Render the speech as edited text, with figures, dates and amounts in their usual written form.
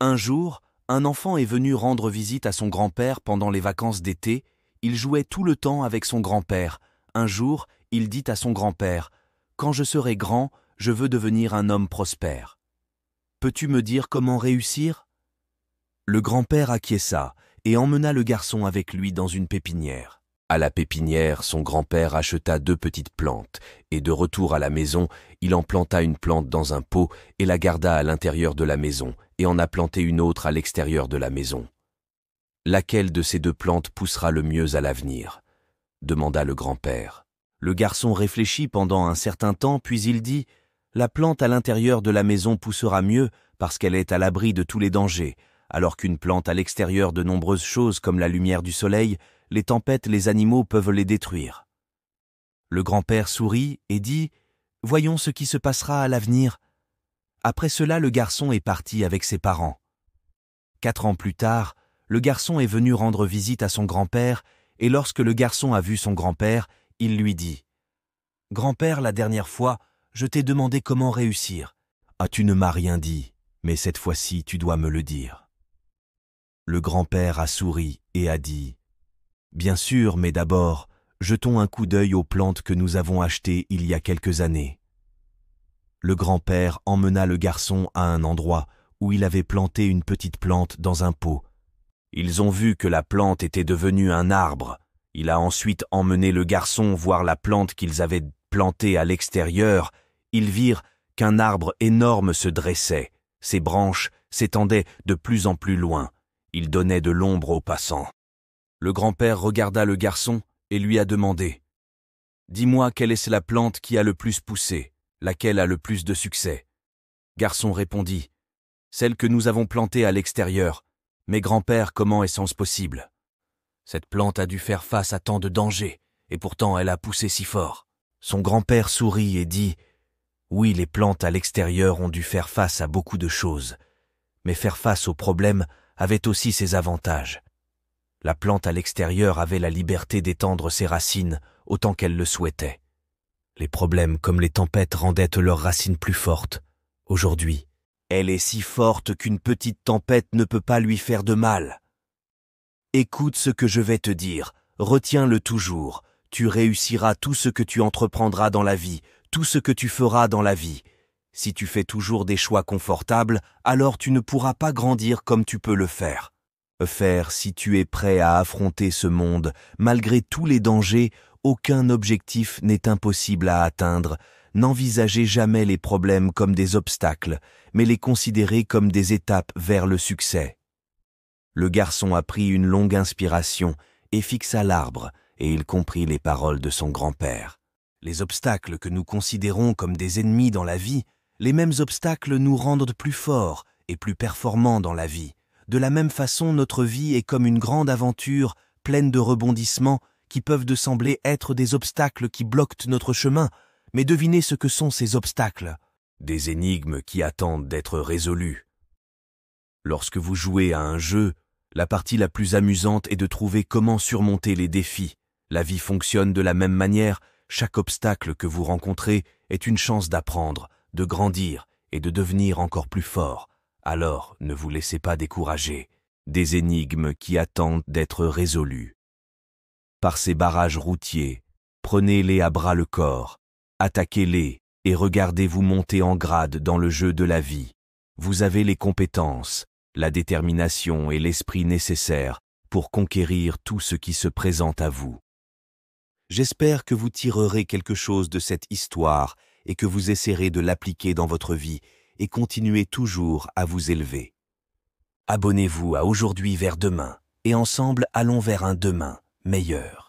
Un jour, un enfant est venu rendre visite à son grand-père pendant les vacances d'été. Il jouait tout le temps avec son grand-père. Un jour, il dit à son grand-père « Quand je serai grand, je veux devenir un homme prospère. Peux-tu me dire comment réussir ?» Le grand-père acquiesça et emmena le garçon avec lui dans une pépinière. À la pépinière, son grand-père acheta 2 petites plantes, et de retour à la maison, il en planta une plante dans un pot et la garda à l'intérieur de la maison, et en a planté une autre à l'extérieur de la maison. « Laquelle de ces 2 plantes poussera le mieux à l'avenir ?» demanda le grand-père. Le garçon réfléchit pendant un certain temps, puis il dit « La plante à l'intérieur de la maison poussera mieux parce qu'elle est à l'abri de tous les dangers, alors qu'une plante à l'extérieur de nombreuses choses comme la lumière du soleil, les tempêtes, les animaux peuvent les détruire. » Le grand-père sourit et dit « Voyons ce qui se passera à l'avenir. » Après cela, le garçon est parti avec ses parents. 4 ans plus tard, le garçon est venu rendre visite à son grand-père, et lorsque le garçon a vu son grand-père, il lui dit « Grand-père, la dernière fois, je t'ai demandé comment réussir. Ah, tu ne m'as rien dit, mais cette fois-ci, tu dois me le dire. » Le grand-père a souri et a dit « Bien sûr, mais d'abord, jetons un coup d'œil aux plantes que nous avons achetées il y a quelques années. » Le grand-père emmena le garçon à un endroit où il avait planté une petite plante dans un pot. Ils ont vu que la plante était devenue un arbre. Il a ensuite emmené le garçon voir la plante qu'ils avaient plantée à l'extérieur. Ils virent qu'un arbre énorme se dressait. Ses branches s'étendaient de plus en plus loin. Il donnait de l'ombre aux passants. Le grand-père regarda le garçon et lui a demandé « Dis-moi quelle est la plante qui a le plus poussé, laquelle a le plus de succès ?» Garçon répondit « Celle que nous avons plantée à l'extérieur. Mais grand-père, comment est-ce possible? Cette plante a dû faire face à tant de dangers, et pourtant elle a poussé si fort. » Son grand-père sourit et dit « Oui, les plantes à l'extérieur ont dû faire face à beaucoup de choses, mais faire face aux problèmes avait aussi ses avantages. La plante à l'extérieur avait la liberté d'étendre ses racines autant qu'elle le souhaitait. Les problèmes comme les tempêtes rendaient leurs racines plus fortes. Aujourd'hui, elle est si forte qu'une petite tempête ne peut pas lui faire de mal. Écoute ce que je vais te dire, retiens-le toujours. Tu réussiras tout ce que tu entreprendras dans la vie, tout ce que tu feras dans la vie. Si tu fais toujours des choix confortables, alors tu ne pourras pas grandir comme tu peux le faire. Si tu es prêt à affronter ce monde, malgré tous les dangers, aucun objectif n'est impossible à atteindre. N'envisagez jamais les problèmes comme des obstacles, mais les considérez comme des étapes vers le succès. Le garçon a pris une longue inspiration et fixa l'arbre, et il comprit les paroles de son grand-père. Les obstacles que nous considérons comme des ennemis dans la vie, les mêmes obstacles nous rendent plus forts et plus performants dans la vie. De la même façon, notre vie est comme une grande aventure pleine de rebondissements qui peuvent sembler être des obstacles qui bloquent notre chemin. Mais devinez ce que sont ces obstacles. Des énigmes qui attendent d'être résolues. Lorsque vous jouez à un jeu, la partie la plus amusante est de trouver comment surmonter les défis. La vie fonctionne de la même manière. Chaque obstacle que vous rencontrez est une chance d'apprendre, de grandir et de devenir encore plus fort. Alors, ne vous laissez pas décourager. Des énigmes qui attendent d'être résolues. Par ces barrages routiers, prenez-les à bras le corps. Attaquez-les et regardez-vous monter en grade dans le jeu de la vie. Vous avez les compétences, la détermination et l'esprit nécessaires pour conquérir tout ce qui se présente à vous. J'espère que vous tirerez quelque chose de cette histoire et que vous essaierez de l'appliquer dans votre vie et continuez toujours à vous élever. Abonnez-vous à Aujourd'hui vers demain et ensemble allons vers un demain meilleur.